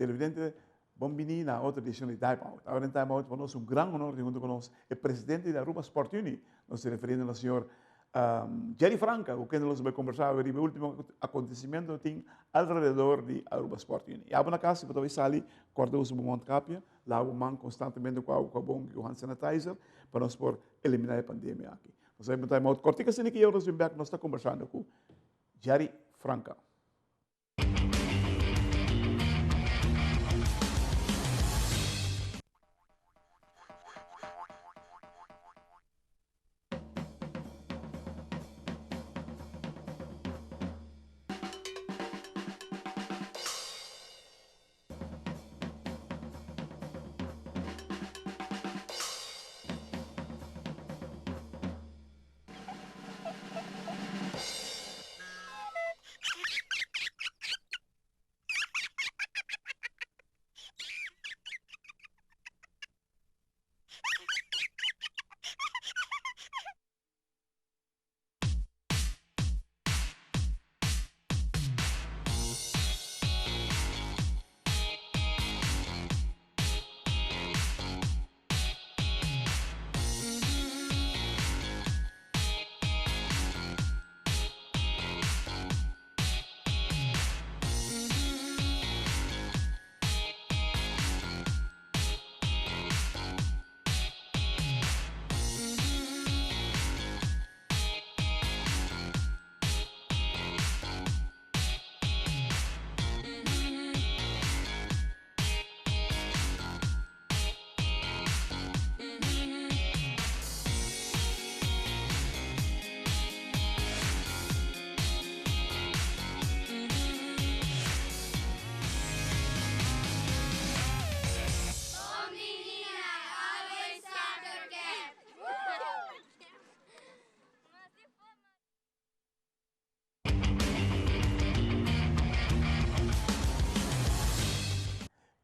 televidente, bambini na outra edição de Time Out. Agora em Time Out, para nós um grande honor de junto conosco o presidente da Aruba Sport Uni, nós se referindo ao senhor Jerry Franca, o que nós vamos conversar sobre o último acontecimento que tem alrededor de Aruba Sport Uni. E na casa, para talvez ali, cortamos um monte de cápia, lá o man constantemente com a bom e o hand sanitizer, para nós por eliminar a pandemia aqui. Nós vamos Time Out. Cortica assim que eu nós vamos nós está conversando com Jerry Franca.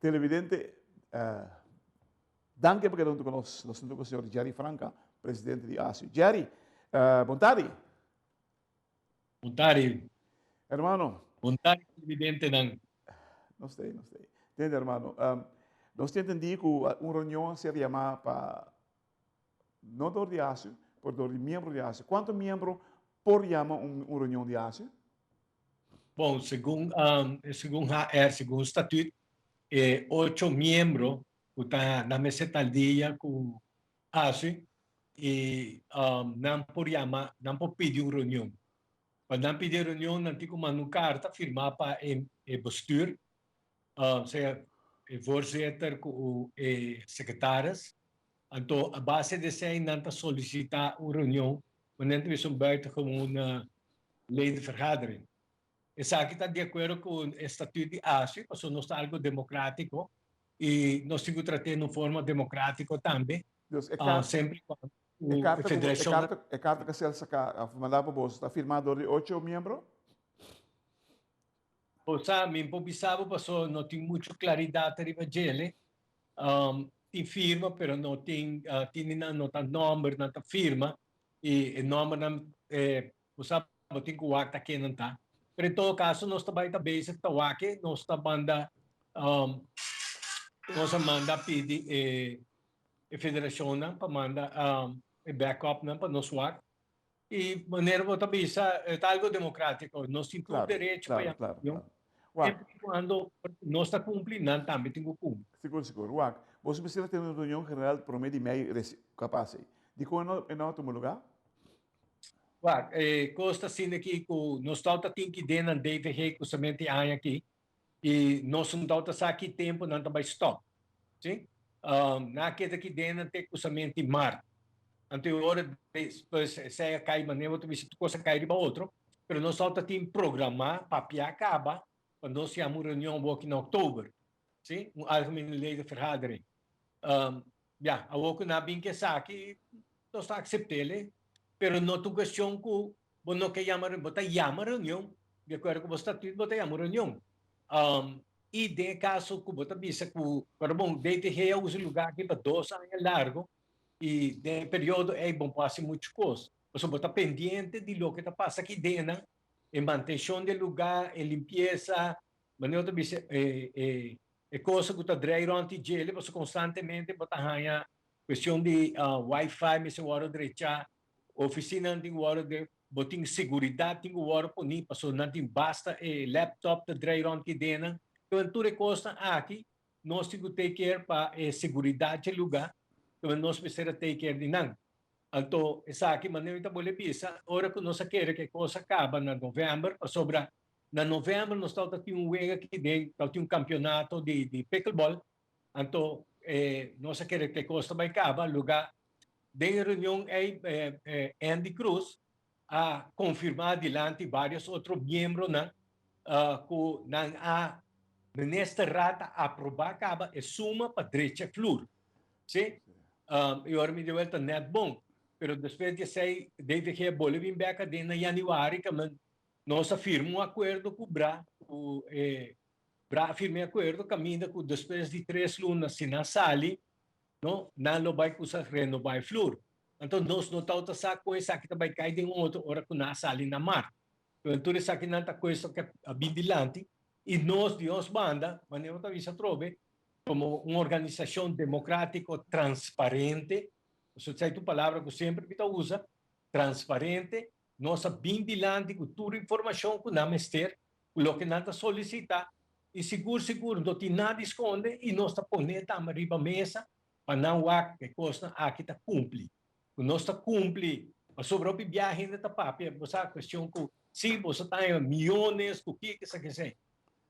Televidente, danke perché non conosco, lo sento con il signor Jerry Franca, presidente di ASI. Jerry, buon tardi. Buon tardi. Hermano. Buon tardi, presidente. Non stai. Entende, hermano? Nós entendimos que uma reunião seria para não do de ASI, por do membro de ASI. Quantos membros por chama uma reunião de ASI? Bom, segundo o estatuto, 8 membros estão na mesa al dia com ASI e não por pedir uma reunião. Quando não pedir reunião, não tem como uma carta firmar para o bestuur, seja o voorzitter com os secretários. Então, a base de ser não solicitar uma reunião, mas não tem buitengewone lei de vergadering. Essa aqui está de acordo com o Estatuto de ASI, porque nós está algo democrático e nós temos que tratar de forma democrática também. Sempre quando a federação... É carta que você mandar para você, está firmado de 8 membros? Poxa, me improvisava, porque não tem muita claridade de ele. Tem firma, mas não tem número, não tem firma. E o número não tem que o acta aqui não está. Pero em todo caso, nós também base tawake, nós manda pedir a federação para mandar backup para nós WAC. E maneira que também é algo democrático, nós temos o direito para sempre quando nós está cumprindo, também temos que cumprir. Seguro. WAC, você precisa ter uma reunião general por meio de meio capaz. De quando em outro lugar? Costa assim aqui que nós estamos tem que dar na DVG que somente há aqui e nós não estamos aqui tempo não também stop, sim? Na que daqui dentro tem que somente mar. Então hora depois sai cai maneira outra vez coisa cai para outro, mas nós estamos tem programar para acaba quando nós temos reunião aqui em outubro, sim? Algemene lei de vergadering. A outra na bem que aqui nós está aceitável. Pero não tu questão que não quer chamar reunião, de acordo com o estatuto, você chama reunião. E de caso que você pensa que, bom, DTG é o lugar aqui para 2 anos largo, e de período é bom passar muitas coisas. Você está pendente de lo que está passando aqui dentro, em manutenção do lugar, em limpeza, maneira de e cosa che drei ronti gele, posso costantemente botahanya questione di wifi, mi se vuole dreccia, oficina di vuole de boting seguridad di vuole poni, passo nanti basta e laptop de drei ronti dena, então tudo costa aqui, nós temos que take care para seguridade de lugar, então nós precisamos take care de nang. Então, essa aqui maneira de boleh bisa, ora que nós queremos que coisa acaba na novembro, sobra na novembro nós estamos tendo wega aqui de campeonato de pickleball, então nós queremos que coisa vai acabar, lugar de reunião Andy Cruz a confirmar adiante vários outros membros na que na nesta rata aprovar acaba e suma para direita flor, sim? E ora me deu volta net bom. Pero depois de sei, desde que boleh vir back em januário, que nós firmamos acordo com o Bra firme acordo, caminha com depois de 3 lunas, se não sali, não vai usar renovar flor. Então, nós não estamos a coisa que vai cair de outra hora que não sali na mar. Então, isso aqui não está coisa que é vigilante, e nós, de nós banda, mas eu também se trove, como uma organização democrática transparente. Isso é a palavra que sempre usa, transparente, nossa vigilante com toda a informação que nós ter, o que nós solicita, e seguro, não tem nada esconde, e nós ponemos arriba a mesa, para não há que coisa aqui está cumpre. Nós está cumpre, sobre o viagem da papel, você a questão que, se você tem milhões, o que você quiser,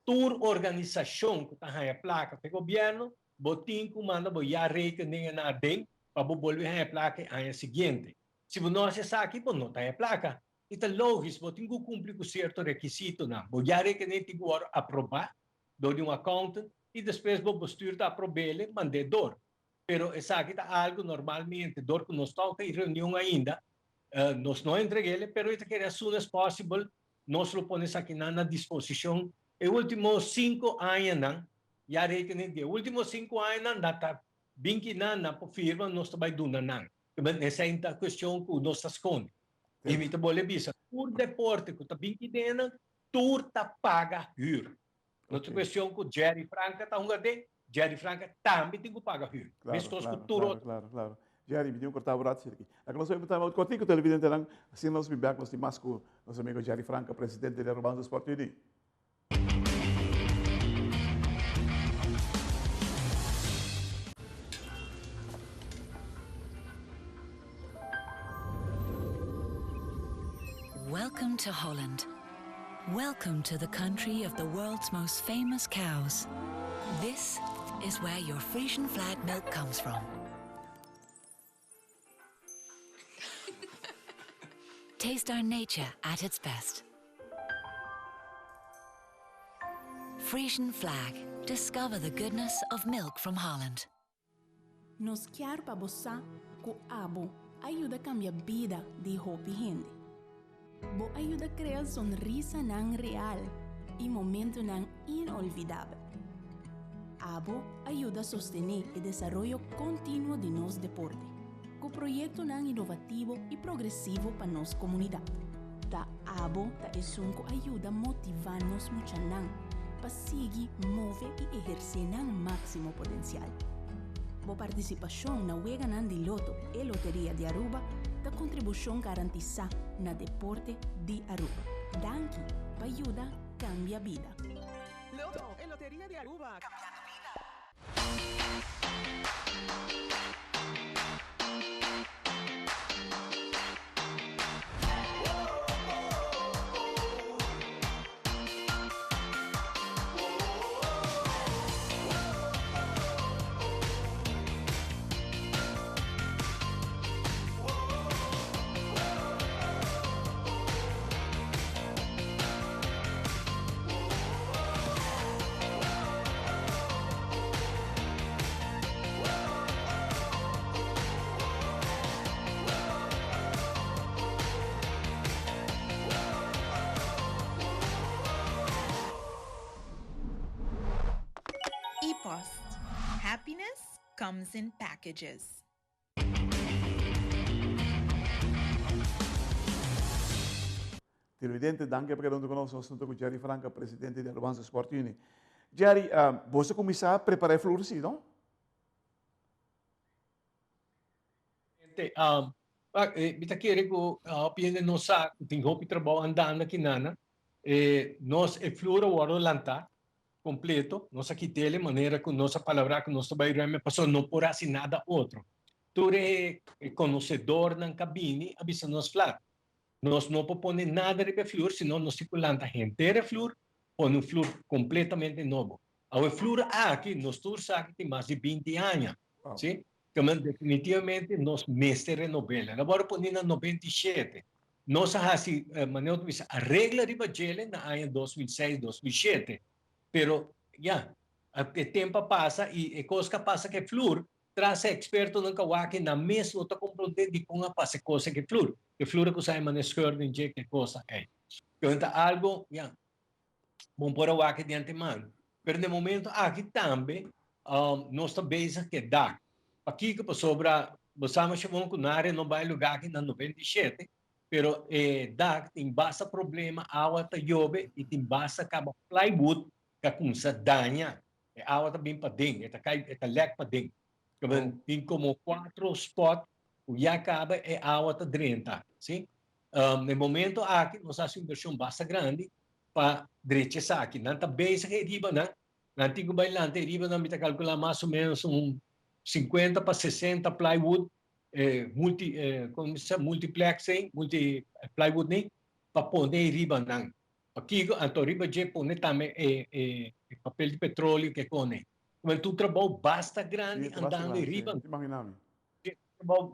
toda organização que está a placa do governo, botim que manda, já rekening na DEM, para volver a placa ano seguinte. Se nós está aqui, não tem a placa. Então, lógico, você tem que cumprir com certo requisito. Você requerer que aprovar, do um accountant, e depois você está aprovar, mandar dor. Pero essa aqui está algo normalmente, dor que nós estamos em reunião ainda, nós não entregamos, pero isso que as soon as possible, nós lo ponemos aqui na disposição. Os últimos 5 anos, já requerer que os últimos 5 anos, está bem que na firma nós também duna não. Essa é a questão que nós esconde. E me boleh bisa, por deporte que está bem que dentro, tudo paga hur. Outra questão que Jerry Franca está Jerry Franca também tem que pagar hur. Claro. Jerry, me deu cortar o braço aqui. Agora nós vamos estar contigo, televidente, assim nós vamos back, nós temos com nosso amigo Jerry Franca, presidente da Urbanzo Sport Union. Welcome to Holland. Welcome to the country of the world's most famous cows. This is where your Frisian flag milk comes from. Taste our nature at its best. Frisian flag. Discover the goodness of milk from Holland. Nos quer para você que abo ajuda a cambiar a vida de hopi gente. Bo ajuda a criar sonrisa nang real e momento nang inolvidável. Abo ajuda a sostener o desenvolvimento contínuo de nosso deporte, com projeto nang inovativo e progressivo para nossa comunidade. Da Abo ta esunco ajuda a motivar nos muchanang para seguir, mover e exercer nang máximo potencial. Bo participação na Wega nang de Loto e Loteria de Aruba da contribuição garantizada na deporte de Aruba. Danke, para ajudar cambia vida. Loto e Loteria de Aruba. Cambiando vida. ePost. Happiness comes in packages. Televidente, danke per aver conosciuto con Jerry Franca, presidente di Urbanzo Sport Union. Jerry, você começar a preparar a flor, sim, não? Bita kere ko opinion no sa ting hopi trabaho andando kinana nos e flora waro lanta completo nos aqui maneira que nossa palavra que nosso bairro me passou não por assim nada outro tu é conhecedor na cabine avisa nos flat nós não propõe nada de flor senão nós circulanta inteira flor ou um flor completamente novo a flor aqui nos tours aqui tem mais de 20 anos sim que definitivamente nós mestre renovela agora põe na 97 nós assim maneira a regra de bagele na ano 2006 2007 pero ya o tempo passa e coisa passa que flor traz experto ng kawaki na mesmo ta compreender di kung nga pa se cosa que flor que sai manescur din je que cosa é então algo ya bom por awaki de antemano pero de momento aqui também nós está basic que dá aqui que sobra basama chamam com área no vai lugar aqui na 97 pero dá tem basta problema awa ta yobe e tem basta caba plywood que kung sa danya awa ta bem pa ding eta lek pa ding tem como 4 spots o já acaba awa ta 30 sim no momento aqui nós fazemos inversão basta grande para direita sa aqui nanta base que riba na antigo bailante riba na mita calcular mais ou menos 50 para 60 plywood como se multiplex multi plywood nem para pôr riba nang aqui anto riba je pôr também papel de petróleo que cone mas tu trabalho basta grande andando riba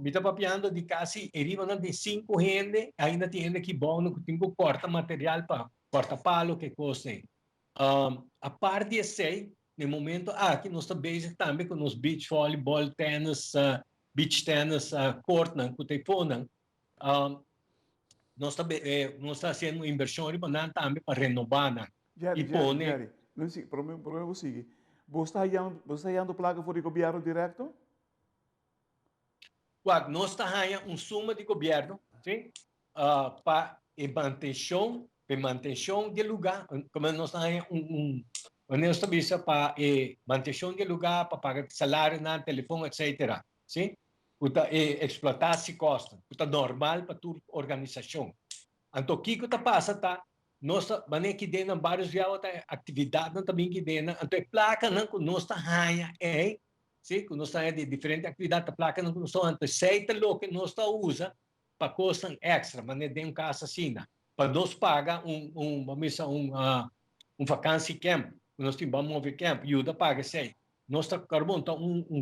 mita papiando di casi arrivano di 5 gente ainda tem gente que bom no tem corta material para corta palo que costa a parte de sei no momento aqui nós estamos basic também com os beach volleyball tennis beach tennis court não com telefone nós estamos fazendo uma inversão também para renovar Jerry, não sei problema é o seguinte você está indo placa for o governo direto quando nós estamos suma de governo sim para manutenção de lugar como nós estamos nós estamos para manutenção de lugar para pagar salário na telefone etc sim para explotar se custa para normal para toda organização então o que está passando nós vamos aqui dentro vários atividades também que dentro então placa não que nós estamos sim, que nós temos de diferentes atividades, a placa não nós aceita o que nós usa para coisa extra, mas não tem caso assim, para nós pagar vacância camp, nós temos mover camp, ajuda paga sei, nós está carbono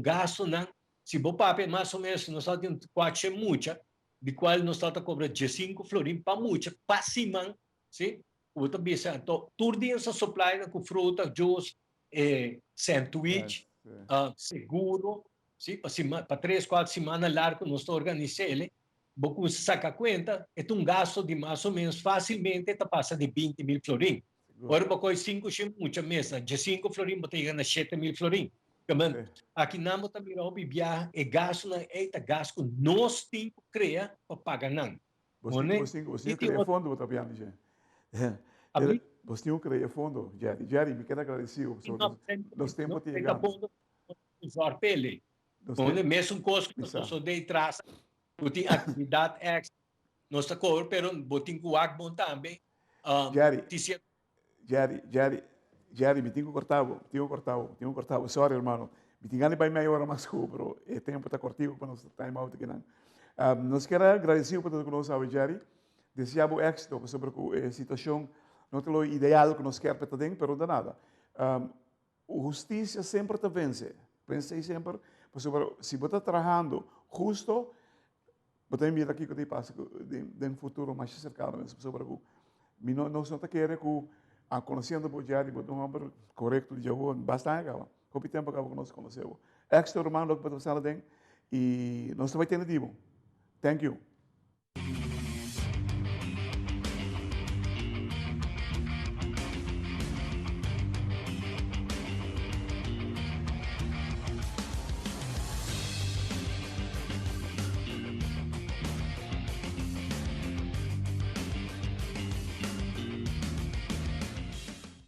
gasto não, se o papel mais ou menos nós temos 4 muita, de qual nós está cobrando 15 florim para muita, para cima, sim, outra vez então tudo essa supply com fruta, juice, sandwich seguro, sim, para 3, 4 semanas largo nós organizamos, você saca conta, é gasto de mais ou menos facilmente passa de 20 mil florim. Agora, para 5 muita mesa, de 5 florim, você ganha 7 mil florim. Aqui não também viajar é gasto gasto nós temos que criar para pagar não. Você cria fundo, você está vendo, você não cria fundo, Jerry, me quero agradecer nós temos que chegar. Pele. Onde mesmo coisa que nós só dei traça, tem atividade extra, nós está cor, pero botin cuac bom também. Jerry, me tenho cortado, sorry, irmão, me tenho ganho para meia hora mais pero o tempo está cortivo para nós time out aqui não. Nós quero agradecer por tudo que nós sabemos, Jerry, desejamos éxito sobre a situação, não é o ideal que nós queremos para dentro, pero de nada. Justiça sempre te vence. Pensei sempre, se você está trabalhando justo, você mira aqui que te passa em futuro mais cercano, sobre o não está querendo que a conhecendo o dia de um homem correto de jogo bastante acaba. Com o tempo acaba que nós conhecemos. Extra irmão que você fala e nós também temos divo. Thank you.